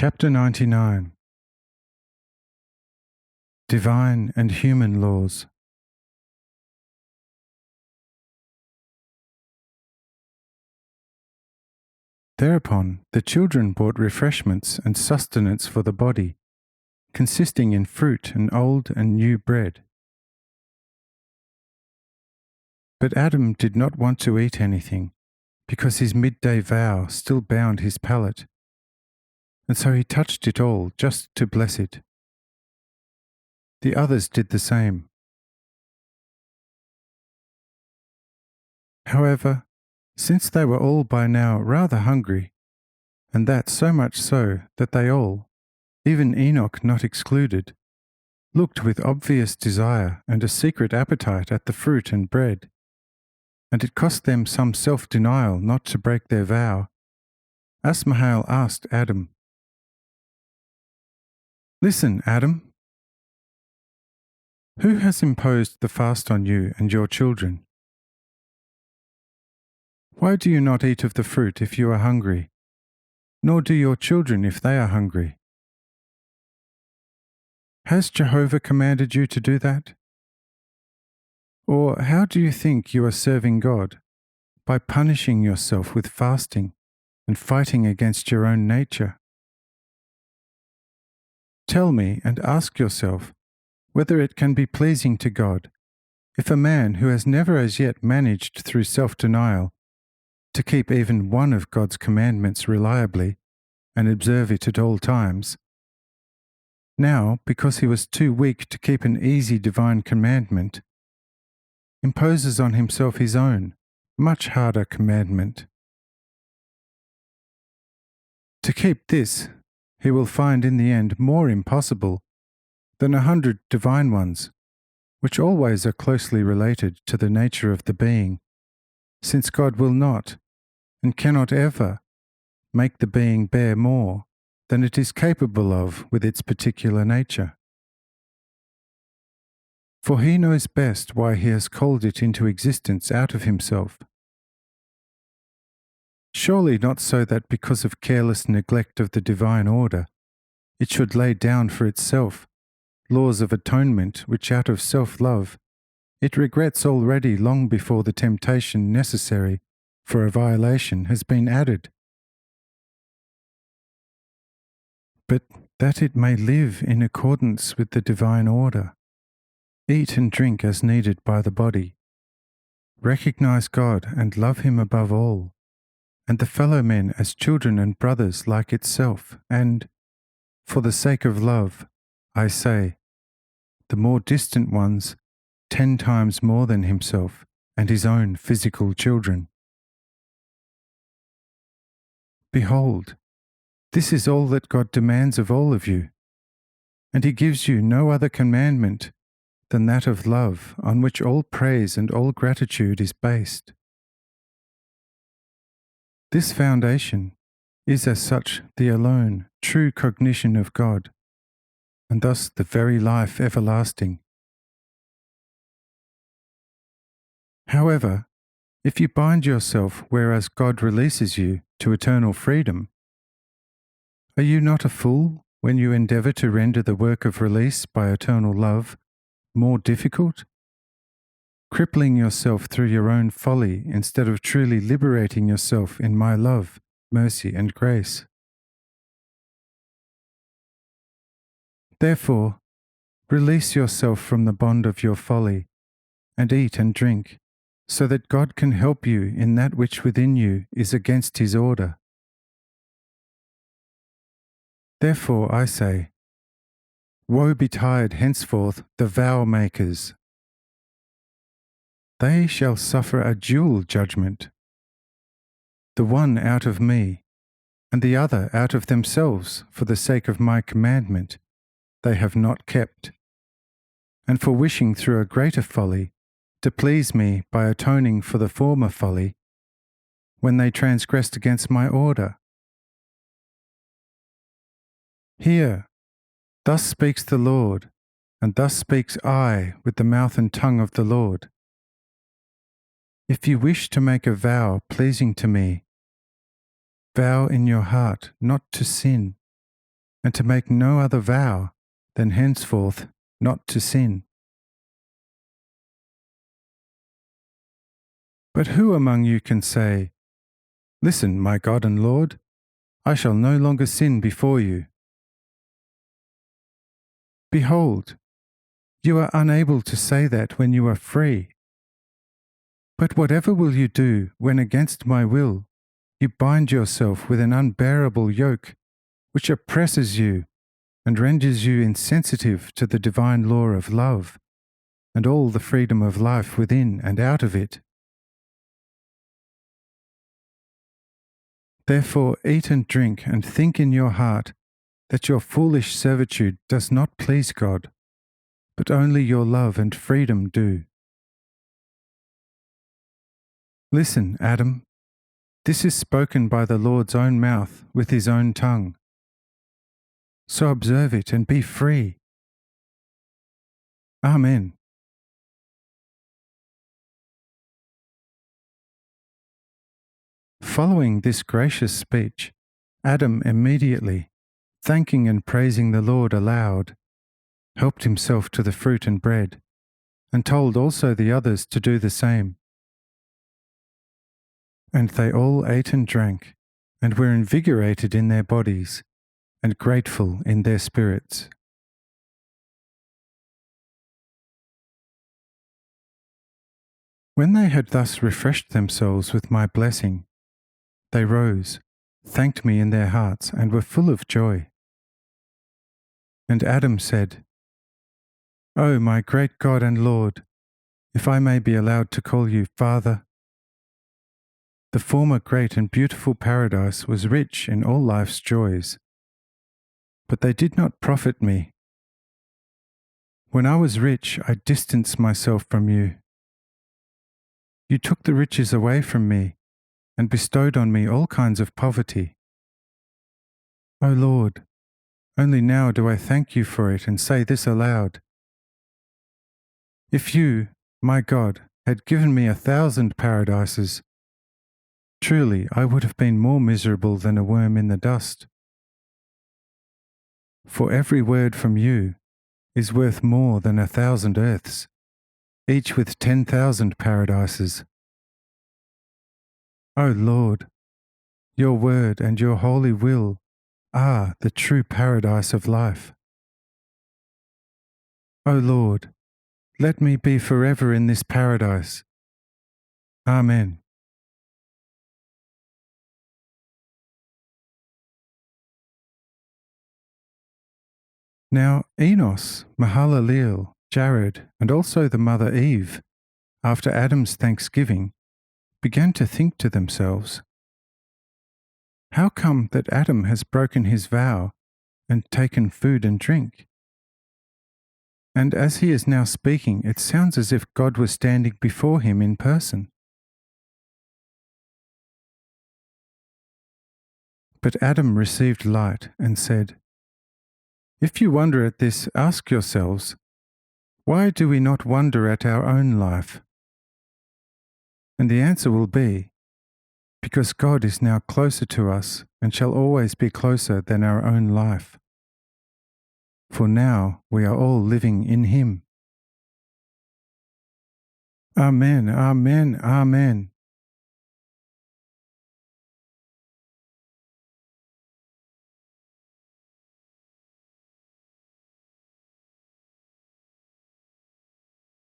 Chapter 99. Divine and Human Laws. Thereupon the children brought refreshments and sustenance for the body, consisting in fruit and old and new bread. But Adam did not want to eat anything, because his midday vow still bound his palate, and so he touched it all just to bless it. The others did the same. However, since they were all by now rather hungry, and that so much so that they all, even Enoch not excluded, looked with obvious desire and a secret appetite at the fruit and bread, and it cost them some self-denial not to break their vow, Asmahael asked Adam, "Listen, Adam, who has imposed the fast on you and your children? Why do you not eat of the fruit if you are hungry, nor do your children if they are hungry? Has Jehovah commanded you to do that? Or how do you think you are serving God, by punishing yourself with fasting and fighting against your own nature? Tell me and ask yourself whether it can be pleasing to God if a man who has never as yet managed through self-denial to keep even one of God's commandments reliably and observe it at all times, now, because he was too weak to keep an easy divine commandment, imposes on himself his own, much harder commandment. To keep this, he will find in the end more impossible than 100 divine ones, which always are closely related to the nature of the being, since God will not, and cannot ever, make the being bear more than it is capable of with its particular nature. For he knows best why he has called it into existence out of himself. Surely not so that because of careless neglect of the divine order, it should lay down for itself laws of atonement which out of self-love it regrets already long before the temptation necessary for a violation has been added. But that it may live in accordance with the divine order, eat and drink as needed by the body, recognize God and love Him above all, and the fellow men as children and brothers like itself, and, for the sake of love, I say, the more distant ones 10 times more than himself and his own physical children. Behold, this is all that God demands of all of you, and He gives you no other commandment than that of love on which all praise and all gratitude is based. This foundation is as such the alone true cognition of God, and thus the very life everlasting. However, if you bind yourself whereas God releases you to eternal freedom, are you not a fool when you endeavour to render the work of release by eternal love more difficult, crippling yourself through your own folly instead of truly liberating yourself in my love, mercy, and grace? Therefore, release yourself from the bond of your folly, and eat and drink, so that God can help you in that which within you is against His order. Therefore I say, woe betide henceforth the vow-makers. They shall suffer a dual judgment, the one out of me, and the other out of themselves for the sake of my commandment they have not kept, and for wishing through a greater folly to please me by atoning for the former folly, when they transgressed against my order. Hear, thus speaks the Lord, and thus speaks I with the mouth and tongue of the Lord. If you wish to make a vow pleasing to me, vow in your heart not to sin, and to make no other vow than henceforth not to sin. But who among you can say, "Listen, my God and Lord, I shall no longer sin before you"? Behold, you are unable to say that when you are free. But whatever will you do when against my will you bind yourself with an unbearable yoke which oppresses you and renders you insensitive to the divine law of love and all the freedom of life within and out of it? Therefore eat and drink and think in your heart that your foolish servitude does not please God, but only your love and freedom do. Listen, Adam, this is spoken by the Lord's own mouth with his own tongue. So observe it and be free. Amen. Following this gracious speech, Adam immediately, thanking and praising the Lord aloud, helped himself to the fruit and bread, and told also the others to do the same. And they all ate and drank, and were invigorated in their bodies, and grateful in their spirits. When they had thus refreshed themselves with my blessing, they rose, thanked me in their hearts, and were full of joy. And Adam said, "O my great God and Lord, if I may be allowed to call you Father, the former great and beautiful paradise was rich in all life's joys, but they did not profit me. When I was rich, I distanced myself from you. You took the riches away from me and bestowed on me all kinds of poverty. O Lord, only now do I thank you for it and say this aloud. If you, my God, had given me 1,000 paradises, truly I would have been more miserable than a worm in the dust. For every word from you is worth more than 1,000 earths, each with 10,000 paradises. O Lord, your word and your holy will are the true paradise of life. O Lord, let me be forever in this paradise. Amen. Now Enos, Mahalaleel, Jared, and also the mother Eve, after Adam's thanksgiving, began to think to themselves, "How come that Adam has broken his vow and taken food and drink? And as he is now speaking, it sounds as if God was standing before him in person." But Adam received light and said, "If you wonder at this, ask yourselves, why do we not wonder at our own life? And the answer will be, because God is now closer to us and shall always be closer than our own life. For now we are all living in Him." Amen, amen, amen.